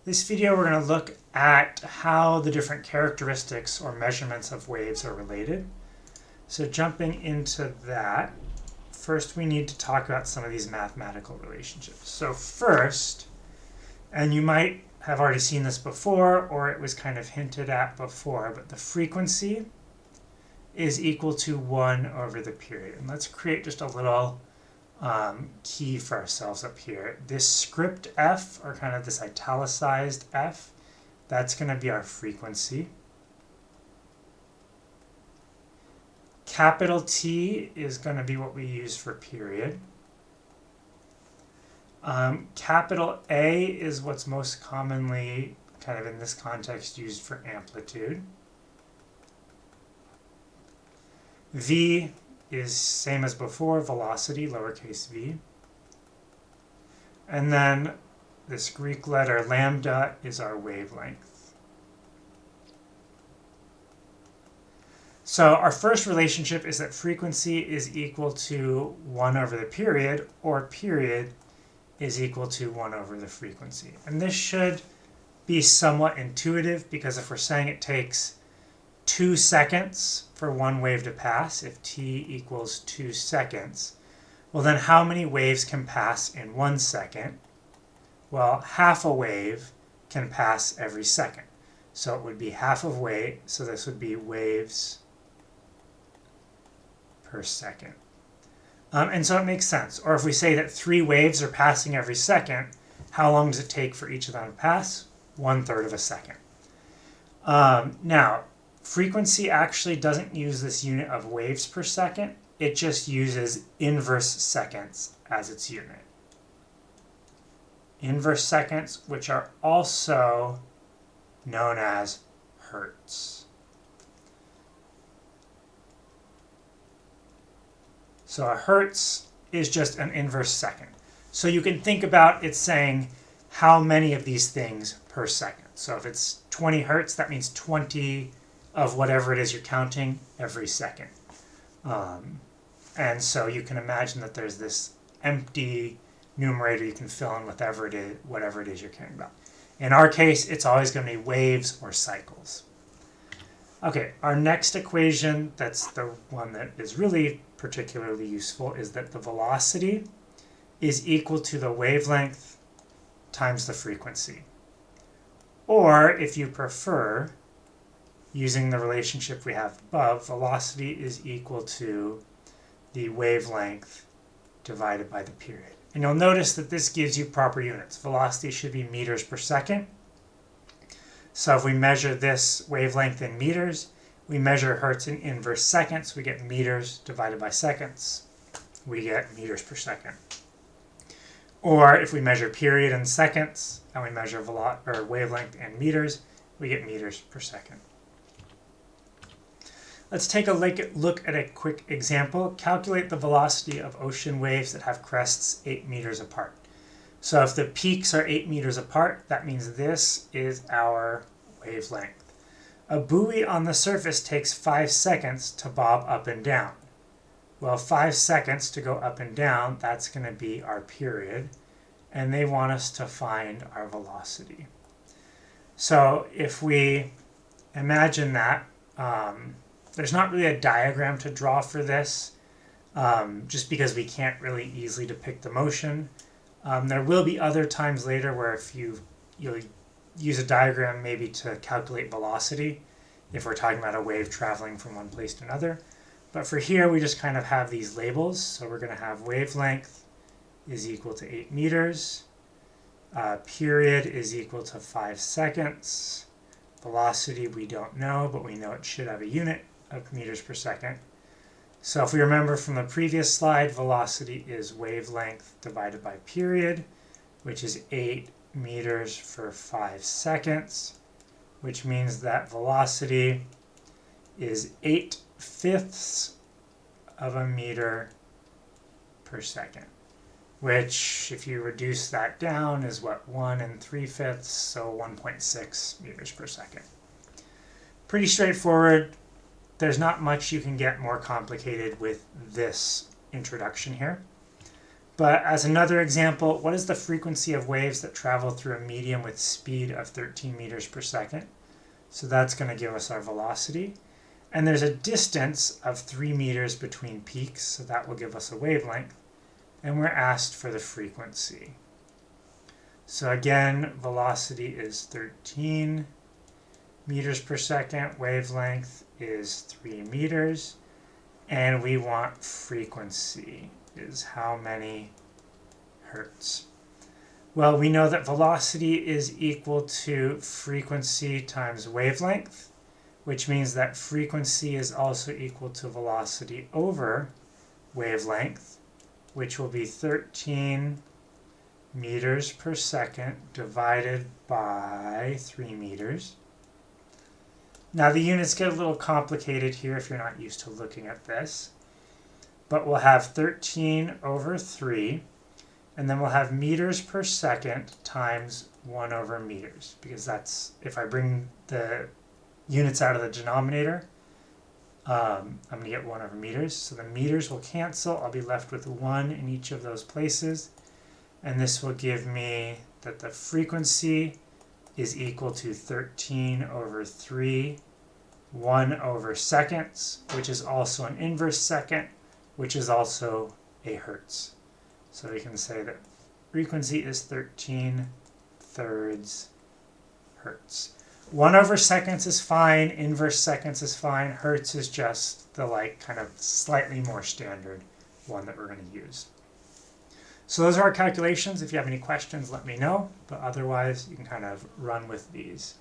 This video we're going to look at how the different characteristics or measurements of waves are related. So jumping into that, first we need to talk about some of these mathematical relationships. So first, and you might have already seen this before or it was kind of hinted at before, but the frequency is equal to 1 over the period. And let's create just a little key for ourselves up here. This script f, or kind of this italicized f, that's going to be our frequency. Capital T is going to be what we use for period. Capital A is what's most commonly, kind of in this context, used for amplitude. V is same as before, velocity, lowercase v. And then this Greek letter lambda is our wavelength. So our first relationship is that frequency is equal to 1 over the period, or period is equal to 1 over the frequency. And this should be somewhat intuitive, because if we're saying it takes 2 seconds for one wave to pass, if t equals 2 seconds, well then how many waves can pass in 1 second? Well, half a wave can pass every second. So it would be half of wave, so this would be waves per second. And so it makes sense. Or if we say that 3 waves are passing every second, how long does it take for each of them to pass? 1/3 of a second. Now, frequency actually doesn't use this unit of waves per second. It just uses inverse seconds as its unit. Inverse seconds, which are also known as hertz. So a hertz is just an inverse second. So you can think about it saying how many of these things per second. So if it's 20 hertz, that means 20 of whatever it is you're counting every second. And so you can imagine that there's this empty numerator you can fill in whatever it is you're caring about. In our case, it's always going to be waves or cycles. Okay, our next equation, that's the one that is really particularly useful, is that the velocity is equal to the wavelength times the frequency. Or, if you prefer, using the relationship we have above, velocity is equal to the wavelength divided by the period. And you'll notice that this gives you proper units. Velocity should be meters per second. So if we measure this wavelength in meters, we measure hertz in inverse seconds, we get meters divided by seconds, we get meters per second. Or if we measure period in seconds, and we measure wavelength in meters, we get meters per second. Let's take a look at a quick example. Calculate the velocity of ocean waves that have crests 8 meters apart. So if the peaks are 8 meters apart, that means this is our wavelength. A buoy on the surface takes 5 seconds to bob up and down. Well, 5 seconds to go up and down, that's going to be our period. And they want us to find our velocity. So if we imagine that, there's not really a diagram to draw for this, just because we can't really easily depict the motion. There will be other times later where if you'll use a diagram maybe to calculate velocity, if we're talking about a wave traveling from one place to another. But for here, we just kind of have these labels. So we're going to have wavelength is equal to 8 meters. Period is equal to 5 seconds. Velocity we don't know, but we know it should have a unit of meters per second. So if we remember from the previous slide, velocity is wavelength divided by period, which is 8 meters for 5 seconds, which means that velocity is 8/5 of a meter per second, which if you reduce that down is what, 1 3/5, so 1.6 meters per second. Pretty straightforward. There's not much you can get more complicated with this introduction here. But as another example, what is the frequency of waves that travel through a medium with speed of 13 meters per second? So that's going to give us our velocity. And there's a distance of 3 meters between peaks, so that will give us a wavelength. And we're asked for the frequency. So again, velocity is 13 meters per second, wavelength is 3 meters, and we want frequency is how many hertz. Well, we know that velocity is equal to frequency times wavelength, which means that frequency is also equal to velocity over wavelength, which will be 13 meters per second divided by 3 meters. Now the units get a little complicated here if you're not used to looking at this, but we'll have 13 over 3, and then we'll have meters per second times 1 over meters, because that's, if I bring the units out of the denominator, I'm going to get 1 over meters, so the meters will cancel. I'll be left with 1 in each of those places, and this will give me that the frequency is equal to 13 over 3, 1 over seconds, which is also an inverse second, which is also a hertz. So we can say that frequency is 13 thirds hertz. 1 over seconds is fine, inverse seconds is fine, hertz is just the kind of slightly more standard one that we're going to use. So those are our calculations. If you have any questions, let me know, but otherwise you can kind of run with these.